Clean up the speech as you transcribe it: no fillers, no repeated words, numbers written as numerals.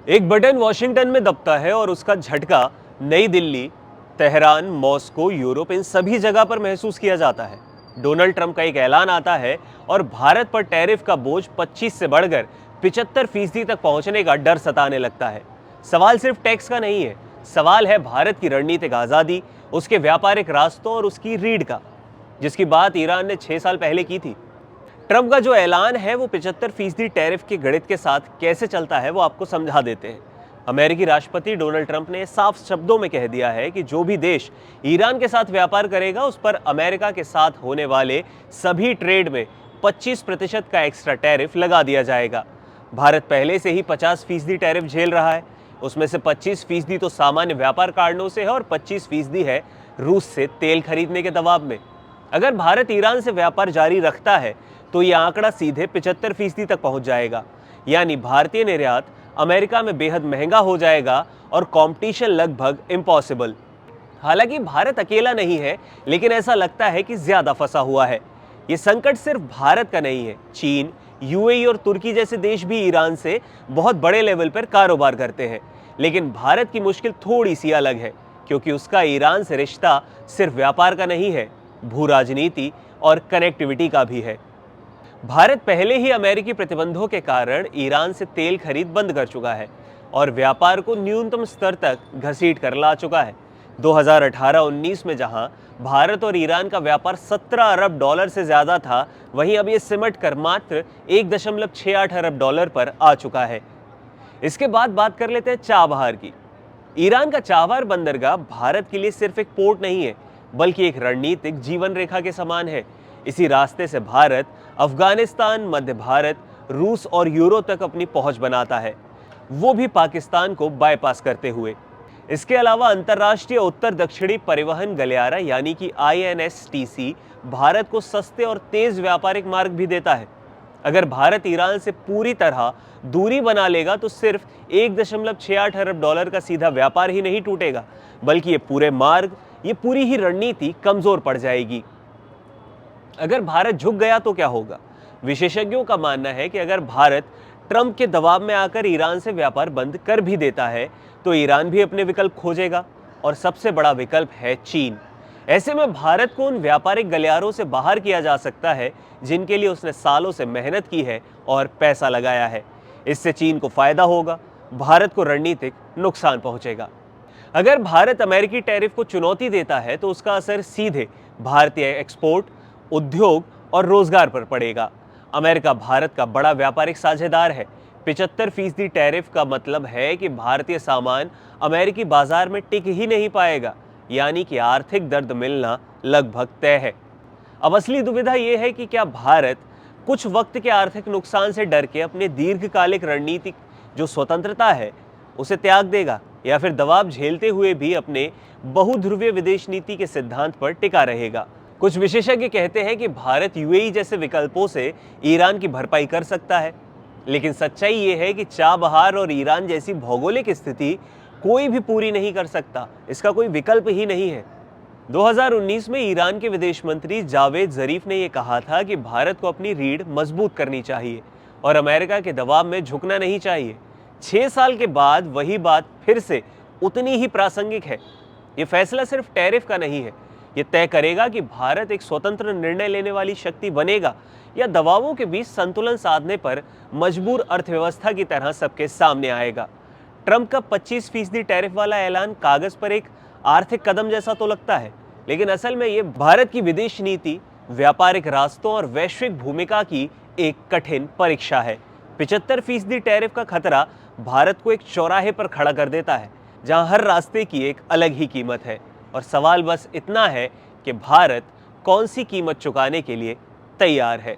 एक button Washington में दबता है और उसका झटका नई Delhi, Tehran, Moscow, Europe in सभी जगह पर महसूस किया जाता है। डोनाल्ड ट्रंप का एक ऐलान आता है और भारत पर टैरिफ का बोझ 25 से बढ़कर 75% तक पहुंचने का डर सताने लगता है। सवाल सिर्फ टैक्स का नहीं है, सवाल है भारत की रणनीतिक आजादी, उसके व्यापारिक रास्तों और उसकी रीढ़ का, जिसकी बात ईरान ने 6 साल पहले की थी। ट्रंप का जो ऐलान है वो 75% टैरिफ के गणित के साथ कैसे चलता है वो आपको समझा देते हैं। अमेरिकी राष्ट्रपति डोनाल्ड ट्रंप ने साफ शब्दों में कह दिया है कि जो भी देश ईरान के साथ व्यापार करेगा उस पर अमेरिका के साथ होने वाले सभी ट्रेड में 25% का एक्स्ट्रा टैरिफ लगा दिया जाएगा। भारत पहले से ही 50% टैरिफ झेल रहा है, उसमें से 25% तो सामान्य व्यापार कारणों से है और 25% है रूस से तेल खरीदने के दबाव में। अगर भारत ईरान से व्यापार जारी रखता है तो यह आंकड़ा सीधे 75% तक पहुंच जाएगा, यानी भारतीय निर्यात अमेरिका में बेहद महंगा हो जाएगा और कंपटीशन लगभग इम्पॉसिबल। हालांकि भारत अकेला नहीं है, लेकिन ऐसा लगता है कि ज्यादा फंसा हुआ है। ये संकट सिर्फ भारत का नहीं है, चीन, यूएई और तुर्की जैसे देश भी ईरान से बहुत बड़े लेवल पर कारोबार करते हैं। लेकिन भारत की मुश्किल थोड़ी सी अलग है, क्योंकि उसका ईरान से रिश्ता सिर्फ व्यापार का नहीं है, भू राजनीति और कनेक्टिविटी का भी है। भारत पहले ही अमेरिकी प्रतिबंधों के कारण ईरान से तेल खरीद बंद कर चुका है और व्यापार को न्यूनतम स्तर तक घसीट कर ला चुका है। 2018-19 में जहां भारत और ईरान का व्यापार 17 अरब डॉलर से ज्यादा था, वहीं अब ये सिमट कर मात्र 1.68 अरब डॉलर पर आ चुका है। इसके बाद बात कर लेते हैं चाबहार की। ईरान का चाबहार बंदरगाह भारत के लिए सिर्फ एक पोर्ट नहीं है, बल्कि एक रणनीतिक जीवन रेखा के समान है। इसी रास्ते से भारत अफगानिस्तान, मध्य भारत, रूस और यूरोप तक अपनी पहुंच बनाता है, वो भी पाकिस्तान को बाईपास करते हुए। इसके अलावा अंतर्राष्ट्रीय उत्तर दक्षिणी परिवहन गलियारा यानी कि INSTC भारत को सस्ते और तेज व्यापारिक मार्ग भी देता है। अगर भारत ईरान से पूरी तरह दूरी बना लेगा तो सिर्फ 1.68 अरब डॉलर का सीधा व्यापार ही नहीं टूटेगा, बल्कि ये पूरे मार्ग, ये पूरी ही रणनीति कमजोर पड़ जाएगी। अगर भारत झुक गया तो क्या होगा? विशेषज्ञों का मानना है कि अगर भारत ट्रंप के दबाव में आकर ईरान से व्यापार बंद कर भी देता है तो ईरान भी अपने विकल्प खोजेगा, और सबसे बड़ा विकल्प है चीन। ऐसे में भारत को उन व्यापारिक गलियारों से बाहर किया जा सकता है जिनके लिए उसने सालों से मेहनत की है और पैसा लगाया है। इससे चीन को फायदा होगा, भारत को रणनीतिक नुकसान पहुंचेगा। अगर भारत अमेरिकी टैरिफ को चुनौती देता है तो उसका असर सीधे भारतीय एक्सपोर्ट, उद्योग और रोजगार पर पड़ेगा। अमेरिका भारत का बड़ा व्यापारिक साझेदार है। 75% टैरिफ का मतलब है कि भारतीय सामान अमेरिकी बाजार में टिक ही नहीं पाएगा, यानी कि आर्थिक दर्द मिलना लगभग तय है। अब असली दुविधा यह है कि क्या भारत कुछ वक्त के आर्थिक नुकसान से डर के अपने दीर्घकालिक रणनीतिक जो स्वतंत्रता है उसे त्याग देगा, या फिर दबाव झेलते हुए भी अपने बहुध्रुवीय विदेश नीति के सिद्धांत पर टिका रहेगा। कुछ विशेषज्ञ कहते हैं कि भारत यूएई जैसे विकल्पों से ईरान की भरपाई कर सकता है, लेकिन सच्चाई ये है कि चाबहार और ईरान जैसी भौगोलिक स्थिति कोई भी पूरी नहीं कर सकता, इसका कोई विकल्प ही नहीं है। 2019 में ईरान के विदेश मंत्री जावेद जरीफ ने यह कहा था कि भारत को अपनी रीढ़ मजबूत करनी चाहिए और अमेरिका के दबाव में झुकना नहीं चाहिए। 6 साल के बाद वही बात फिर से उतनी ही प्रासंगिक है। ये फैसला सिर्फ टैरिफ का नहीं है, ये तय करेगा कि भारत एक स्वतंत्र निर्णय लेने वाली शक्ति बनेगा या दबावों के बीच संतुलन साधने पर मजबूर अर्थव्यवस्था की तरह सबके सामने आएगा। ट्रंप का 25% टैरिफ वाला ऐलान कागज पर एक आर्थिक कदम जैसा तो लगता है, लेकिन असल में ये भारत की विदेश नीति, व्यापारिक रास्तों और वैश्विक भूमिका की एक कठिन परीक्षा है। 75% टैरिफ का खतरा भारत को एक चौराहे पर खड़ा कर देता है, जहां हर रास्ते की एक अलग ही कीमत है, और सवाल बस इतना है कि भारत कौन सी कीमत चुकाने के लिए तैयार है।